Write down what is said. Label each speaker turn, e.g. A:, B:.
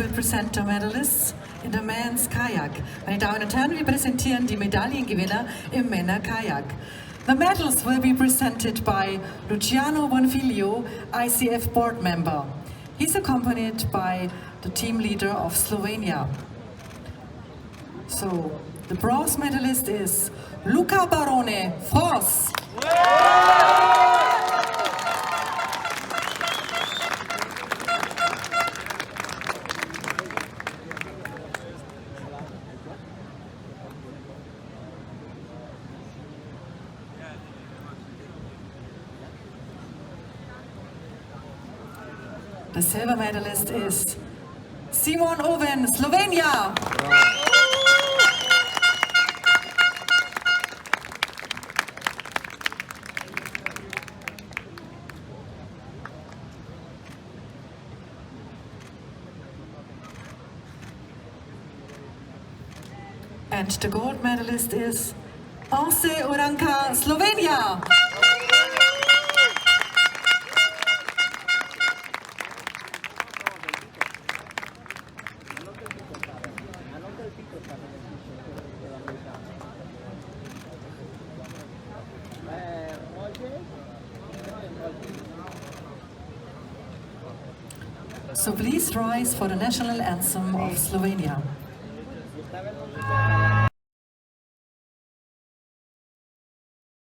A: will present the medalists in the men's kayak. Meine Damen und Herren, wir präsentieren die Medaillengewinner im Männerkajak. The medals will be presented by Luciano Bonfiglio, ICF board member. He's accompanied by the team leader of Slovenia. So, the bronze medalist is Luca Barone, France. The silver medalist is Simon Oven, Slovenia. And the gold medalist is Nejc Urankar, Slovenia. So please rise for the national anthem of Slovenia.